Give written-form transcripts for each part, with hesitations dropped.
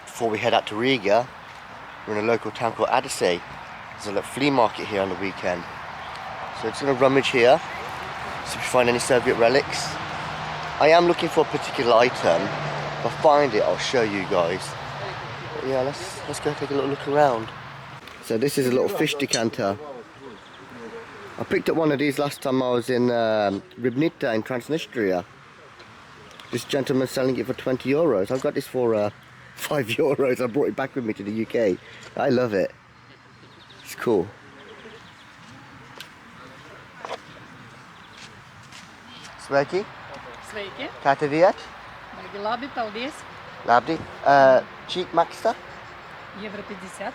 Before we head out to Riga, we're in a local town called Adazi. There's a little flea market here on the weekend. So it's going to rummage here, see if we find any Soviet relics. I am looking for a particular item. If I find it, I'll show you guys. But yeah, let's go take a little look around. So this is a little fish decanter. I picked up one of these last time I was in Ribnica in Transnistria. This gentleman selling it for 20 euros. I've got this for 5 euros. I brought it back with me to the UK. I love it. It's cool. Sveiki. Sveiki. Kā tev iet? Labi, paldies. Labi. Cik maksā? Евро 50.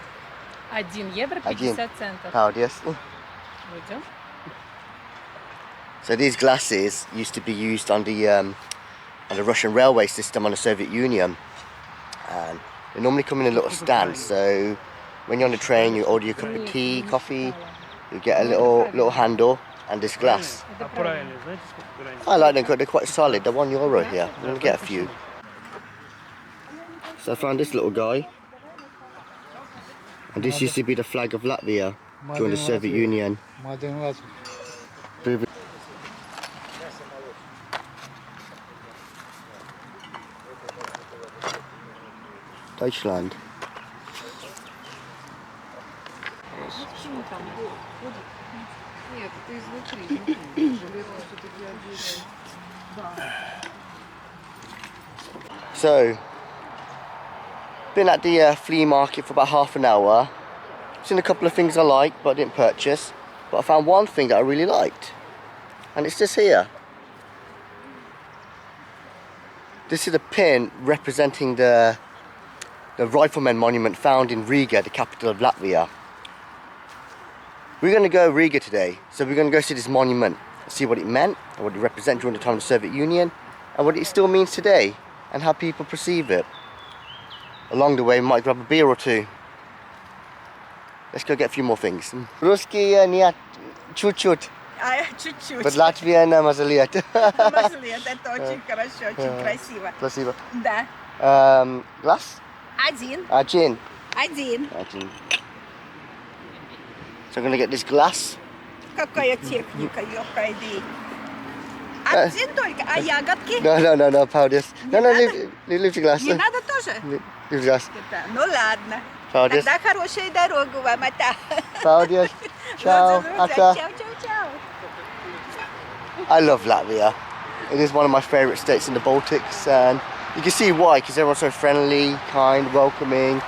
1 евро 50 центов. Paldies. Лūdzu. So these glasses used to be used on the Russian railway system on the Soviet Union, and they normally come in a little stand. So when you're on the train, you order your cup of tea, coffee, you get a little handle and this glass. I like them because they're quite solid. They're €1 here. I'm gonna get a few. So I found this little guy, and this used to be the flag of Latvia during the Soviet Union. Deutschland. So, been at the flea market for about half an hour. Seen a couple of things I like, but I didn't purchase. But I found one thing that I really liked, and it's this here. This is a pin representing the Riflemen monument found in Riga, the capital of Latvia. We're going to go Riga today, so we're going to go see this monument, see what it meant, and what it represented during the time of the Soviet Union, and what it still means today, and how people perceive it. Along the way, we might grab a beer or two. Let's go get a few more things. Ruski нет, чуть-чуть. Чуть-чуть. But Latvian мазалет. Мазалет, это очень хорошо, очень красиво. Спасибо. Да. Glass? Один. Один. Один. So I'm going to get this glass. Какая техника, ёпкайди. Один только, а ягодки? No, Paldies. No, leave the glass. Не надо тоже? Leave the glass. Ну ладно. Paldies. Тогда хорошую дорогу вам, это. Paldies. Ciao. Ciao, ciao. I love Latvia. It is one of my favourite states in the Baltics, and you can see why, because everyone's so friendly, kind, welcoming,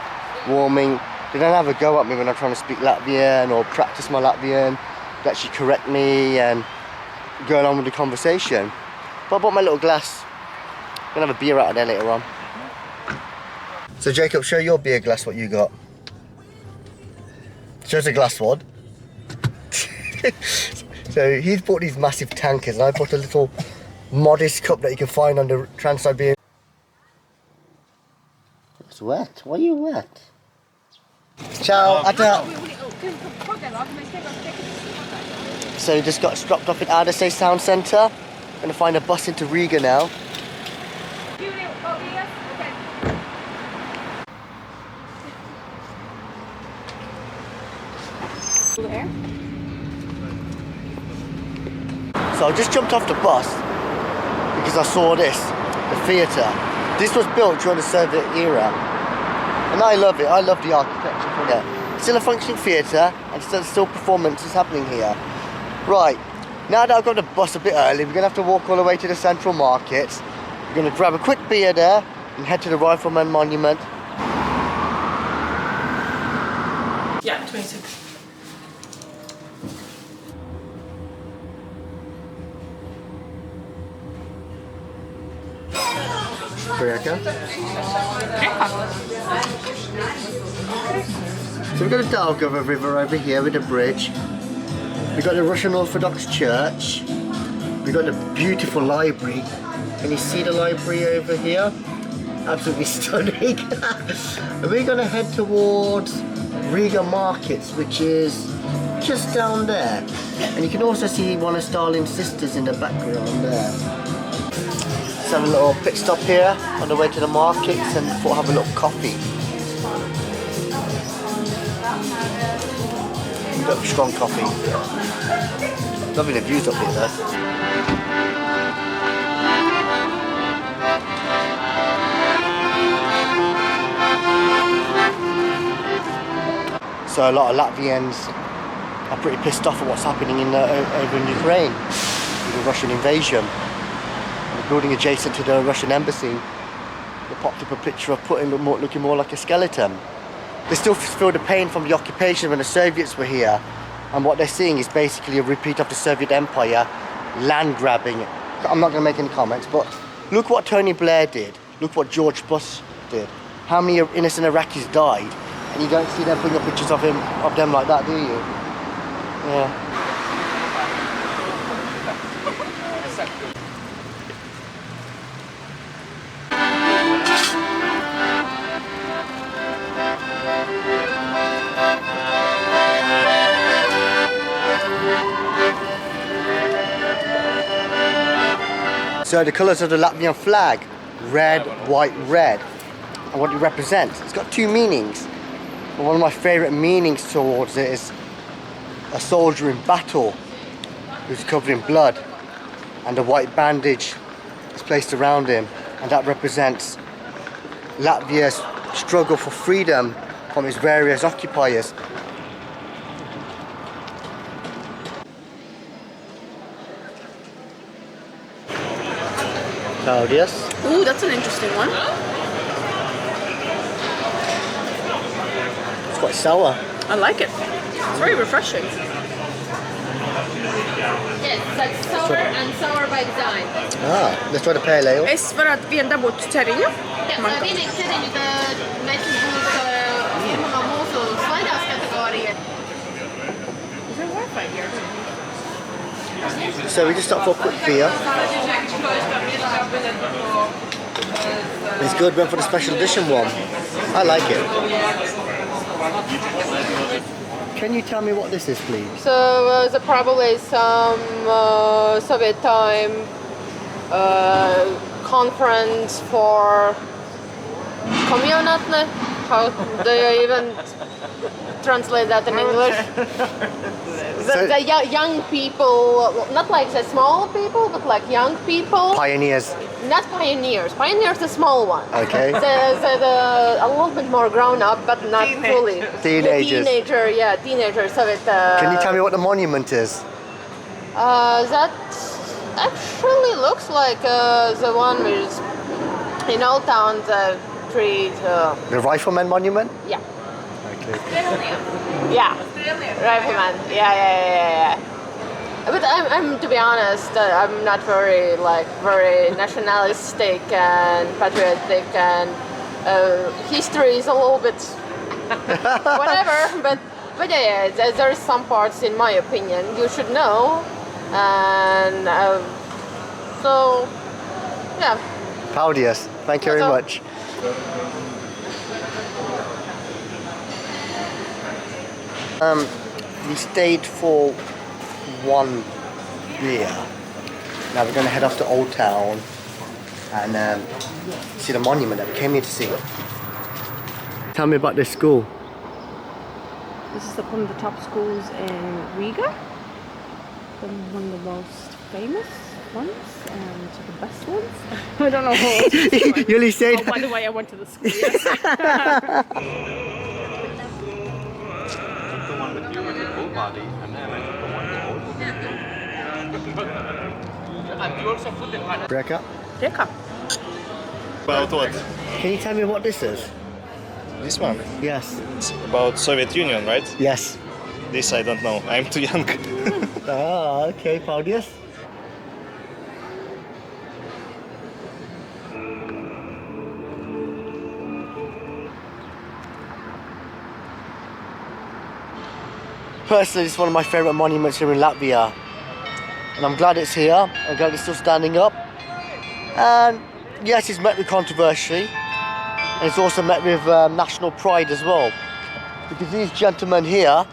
warming. They don't have a go at me when I'm trying to speak Latvian or practice my Latvian. They actually correct me and go along with the conversation. But I bought my little glass. I'm going to have a beer out of there later on. So Jacob, show your beer glass what you got. Show us a glass one. So he's bought these massive tankers, and I bought a little modest cup that you can find on the Trans-Siberian. It's wet. Why are you wet? Ciao. So he just got dropped off at Adazi Town Centre. Gonna find a bus into Riga now. So I just jumped off the bus because I saw this, the theatre. This was built during the Soviet era, and I love it. I love the architecture from there. Still a functioning theatre, and still performances happening here. Right, now that I've got the bus a bit early, we're gonna have to walk all the way to the central market. We're gonna grab a quick beer there and head to the Riflemen monument. Yeah, 26. So we've got the Daugava River over here with the bridge. We've got the Russian Orthodox Church. We've got the beautiful library. Can you see the library over here? Absolutely stunning. And we're going to head towards Riga markets, which is just down there. And you can also see one of Stalin's sisters in the background there. Let's have a little pit stop here on the way to the markets and thought have a little coffee. A little strong coffee. Lovely the views up here though. So a lot of Latvians are pretty pissed off at what's happening over in Ukraine with the Russian invasion. And the building adjacent to the Russian embassy, they popped up a picture of Putin looking more like a skeleton. They still feel the pain from the occupation when the Soviets were here, and what they're seeing is basically a repeat of the Soviet Empire land grabbing. I'm not going to make any comments, but look what Tony Blair did. Look what George Bush did. How many innocent Iraqis died? And you don't see them putting up pictures of them like that, do you? Yeah. So the colours of the Latvian flag, red, white, red, and what it represents. It's got two meanings. But one of my favourite meanings towards it is a soldier in battle who's covered in blood, and a white bandage is placed around him, and that represents Latvia's struggle for freedom from its various occupiers. Yes. Ooh, that's an interesting one. It's quite sour. I like it. It's very refreshing. Yes, that's sour and sour by design. Ah, let's try the pale ale. Es varētu vienu dabūt ceriņu. Jā, vienīgi ceriņu, tad mēs būs viena no mūsu slaidās kategorija. Is there Wi-Fi here? So we just stopped for a quick beer. It's good, went for the special edition one. I like it. Can you tell me what this is, please? So the probably some Soviet time conference for communatne. How do you even translate that in English? The young people, not like the small people, but like young people. Pioneers. Not pioneers. Pioneers, the small one. Okay. The a little bit more grown up, but not fully. Teenagers. Teenagers. So it. Can you tell me what the monument is? That actually looks like the one with in Old Town, the tree. The Riflemen monument? Yeah. Okay. Yeah. Riflemen. Yeah. But I'm to be honest, I'm not very nationalistic and patriotic, and history is a little bit whatever. But yeah, there's some parts, in my opinion, you should know, and so yeah. Paldies. Thank you very much. We stayed for one beer. Now we're going to head off to Old Town and see the monument that we came here to see. Tell me about this school. This is one of the top schools in Riga. One of the most famous ones and the best ones. I don't know how You only say that. Oh, by the way, I went to the school. Yes. The one with you with the full body, and then I took the one with and you also put the part. Reka, Reka. About what? can you tell me what this is? This one. Yes. It's about Soviet Union, right? Yes. This I don't know. I'm too young. Ah, okay, Paldies. Personally, it's one of my favourite monuments here in Latvia, and I'm glad it's here. I'm glad it's still standing up. And yes, it's met with controversy, and it's also met with national pride as well, because these gentlemen here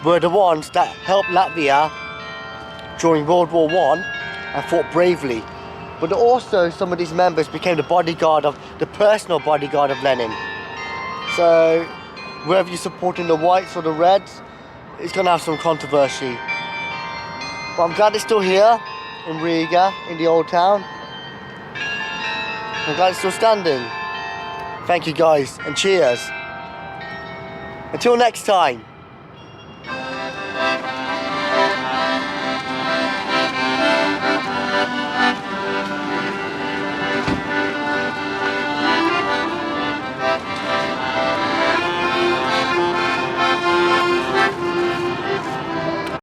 were the ones that helped Latvia during World War I and fought bravely. But also some of these members became the personal bodyguard of Lenin. So whether you're supporting the whites or the reds, it's going to have some controversy. But I'm glad it's still here in Riga, in the old town. I'm glad it's still standing. Thank you guys, and cheers. Until next time.